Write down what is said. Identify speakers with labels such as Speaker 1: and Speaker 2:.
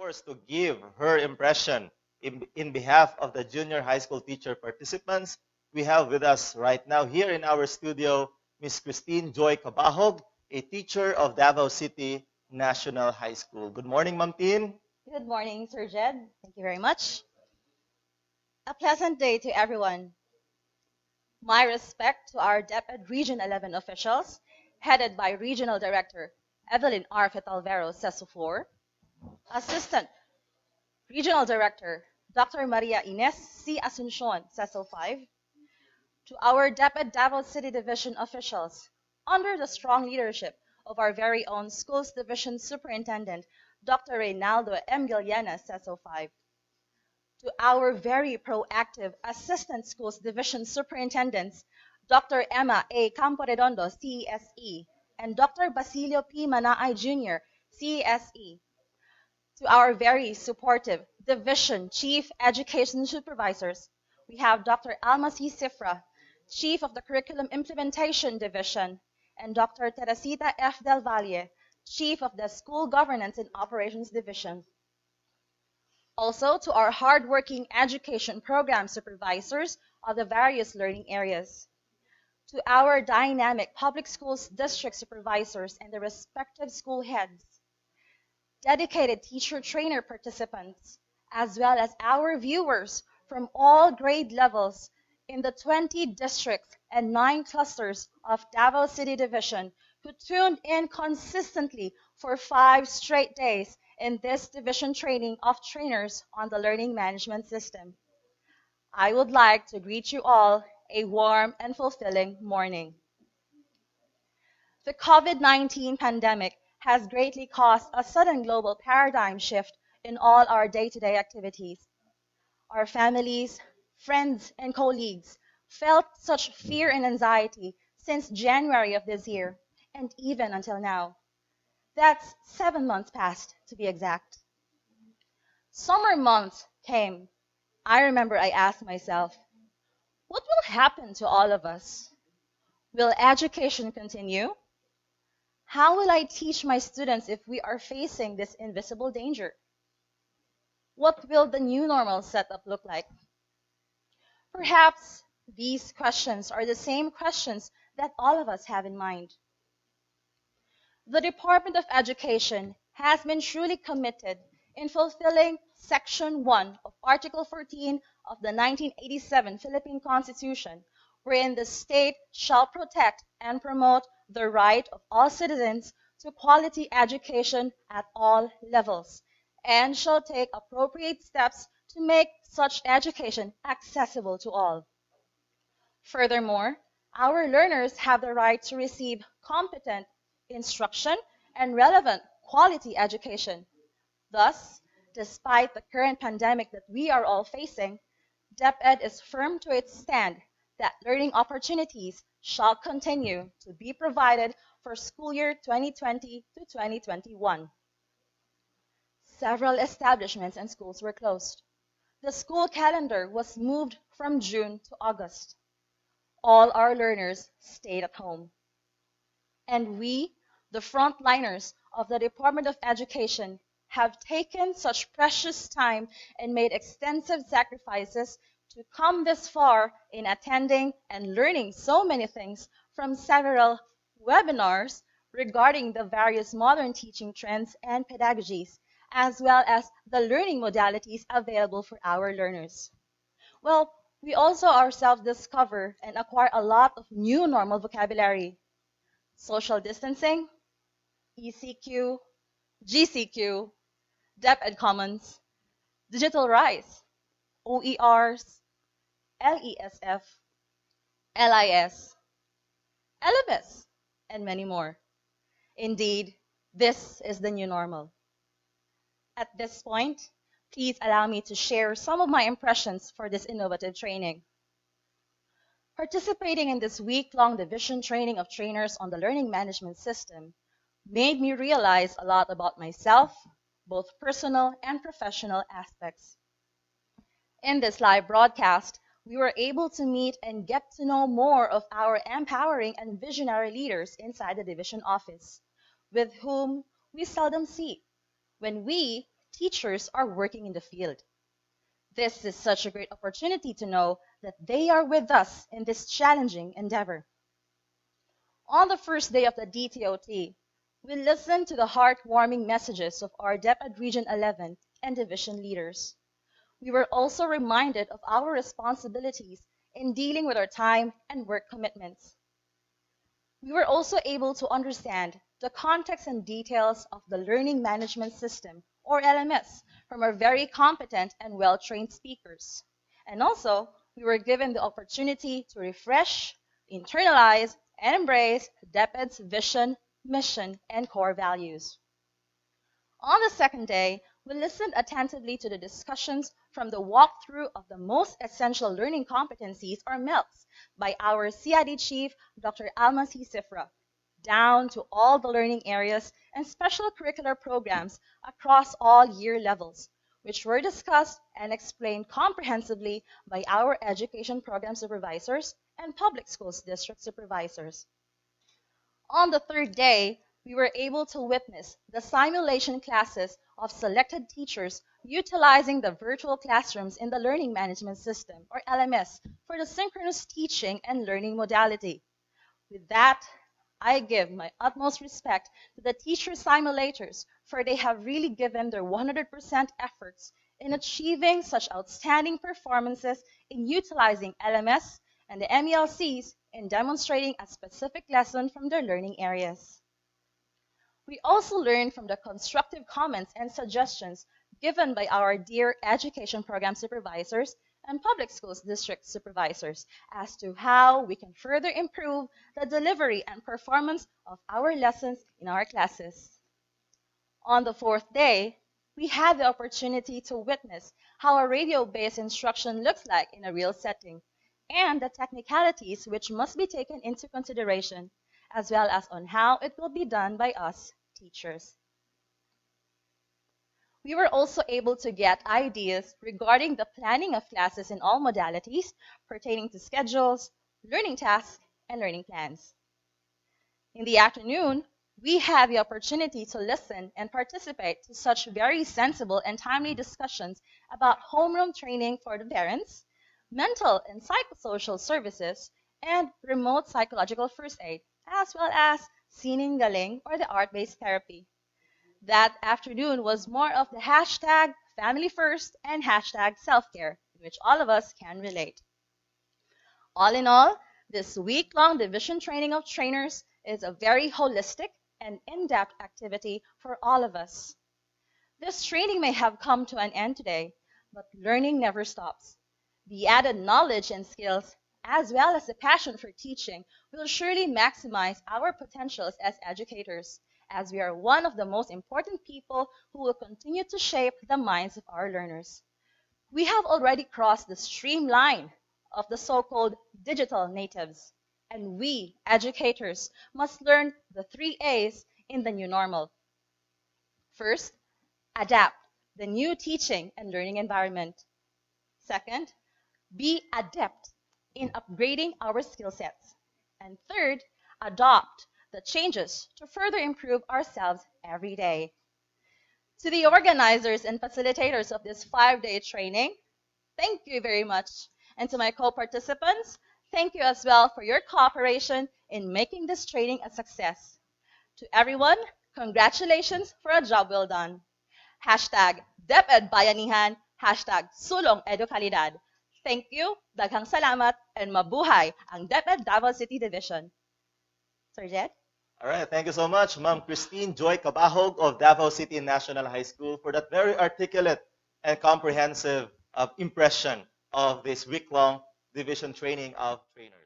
Speaker 1: course, to give her impression in behalf of the junior high school teacher participants, we have with us right now here in our studio Miss Christine Joy Cabahog, a teacher of Davao City National High School. Good morning, Ma'am Tin.
Speaker 2: Good morning, Sir Jed. Thank you very much. A pleasant day to everyone. My respect to our DepEd Region 11 officials, headed by Regional Director Evelyn R. Fetalvero, CESO 4, Assistant Regional Director Dr. Maria Ines C. Asuncion, CESO 5, to our DepEd Davao City Division officials, under the strong leadership of our very own Schools Division Superintendent, Dr. Reynaldo M. Giliana, CESO 5, to our very proactive Assistant Schools Division Superintendents, Dr. Emma A. Camporedondo, CESE, and Dr. Basilio P. Manaay Jr., CESE, to our very supportive Division Chief Education Supervisors, we have Dr. Alma C. Cifra, Chief of the Curriculum Implementation Division, and Dr. Teresita F. Del Valle, Chief of the School Governance and Operations Division. Also to our hardworking education program supervisors of the various learning areas. To our dynamic public schools district supervisors and the respective school heads. Dedicated teacher trainer participants, as well as our viewers from all grade levels in the 20 districts and 9 clusters of Davao City Division who tuned in consistently for 5 straight days in this division training of trainers on the learning management system. I would like to greet you all a warm and fulfilling morning. The COVID-19 pandemic has greatly caused a sudden global paradigm shift in all our day-to-day activities. Our families, friends, and colleagues felt such fear and anxiety since January of this year, and even until now. That's 7 months past, to be exact. Summer months came. I remember I asked myself, what will happen to all of us? Will education continue? How will I teach my students if we are facing this invisible danger? What will the new normal setup look like? Perhaps these questions are the same questions that all of us have in mind. The Department of Education has been truly committed in fulfilling Section 1 of Article 14 of the 1987 Philippine Constitution, wherein the state shall protect and promote the right of all citizens to quality education at all levels, and shall take appropriate steps to make such education accessible to all. Furthermore, our learners have the right to receive competent instruction and relevant quality education. Thus, despite the current pandemic that we are all facing, DepEd is firm to its stand that learning opportunities shall continue to be provided for school year 2020 to 2021. Several establishments and schools were closed. The school calendar was moved from June to August. All our learners stayed at home. And we, the frontliners of the Department of Education, have taken such precious time and made extensive sacrifices to come this far in attending and learning so many things from several webinars regarding the various modern teaching trends and pedagogies, as well as the learning modalities available for our learners. Well, we also ourselves discover and acquire a lot of new normal vocabulary. Social distancing, ECQ, GCQ, DepEd Commons, Digital Rise, OERs, LESF, LIS, LMS, and many more. Indeed, this is the new normal. At this point, please allow me to share some of my impressions for this innovative training. Participating in this week-long division training of trainers on the learning management system made me realize a lot about myself, both personal and professional aspects. In this live broadcast, we were able to meet and get to know more of our empowering and visionary leaders inside the division office, with whom we seldom see when we teachers are working in the field. This is such a great opportunity to know that they are with us in this challenging endeavor. On the first day of the DTOT, we listened to the heartwarming messages of our DepEd Region 11 and division leaders. We were also reminded of our responsibilities in dealing with our time and work commitments. We were also able to understand the context and details of the Learning Management System, or LMS, from our very competent and well-trained speakers. And also, we were given the opportunity to refresh, internalize, and embrace DepEd's vision, mission, and core values. On the second day, we listened attentively to the discussions from the walkthrough of the most essential learning competencies, or MELCs, by our CID Chief, Dr. Alma C. Sifra, down to all the learning areas and special curricular programs across all year levels, which were discussed and explained comprehensively by our education program supervisors and public schools district supervisors. On the third day, we were able to witness the simulation classes of selected teachers utilizing the virtual classrooms in the Learning Management System, or LMS, for the synchronous teaching and learning modality. With that, I give my utmost respect to the teacher simulators, for they have really given their 100% efforts in achieving such outstanding performances in utilizing LMS and the MELCs in demonstrating a specific lesson from their learning areas. We also learned from the constructive comments and suggestions given by our dear education program supervisors and public schools district supervisors as to how we can further improve the delivery and performance of our lessons in our classes. On the fourth day, we had the opportunity to witness how a radio-based instruction looks like in a real setting, and the technicalities which must be taken into consideration, as well as on how it will be done by us teachers. We were also able to get ideas regarding the planning of classes in all modalities pertaining to schedules, learning tasks, and learning plans. In the afternoon, we had the opportunity to listen and participate to such very sensible and timely discussions about homeroom training for the parents, mental and psychosocial services, and remote psychological first aid, as well as sining galing, or the art-based therapy. That afternoon was more of the hashtag family first and hashtag self-care, in which all of us can relate. All in all, this week-long division training of trainers is a very holistic and in-depth activity for all of us. This training may have come to an end today, but learning never stops. The added knowledge and skills, as well as the passion for teaching, will surely maximize our potentials as educators, as we are one of the most important people who will continue to shape the minds of our learners. We have already crossed the streamline of the so-called digital natives, and we, educators, must learn the 3 A's in the new normal. First, adapt the new teaching and learning environment. Second, be adept in upgrading our skill sets. And third, adopt the changes to further improve ourselves every day. To the organizers and facilitators of this 5-day training, thank you very much. And to my co-participants, thank you as well for your cooperation in making this training a success. To everyone, congratulations for a job well done. Hashtag DepEd Bayanihan, hashtag Sulong Edukalidad. Thank you, daghang salamat, and mabuhay ang DepEd Davao City Division. Sir Jed?
Speaker 1: All right, thank you so much, Ma'am Christine Joy Cabahog of Davao City National High School, for that very articulate and comprehensive impression of this week-long division training of trainers.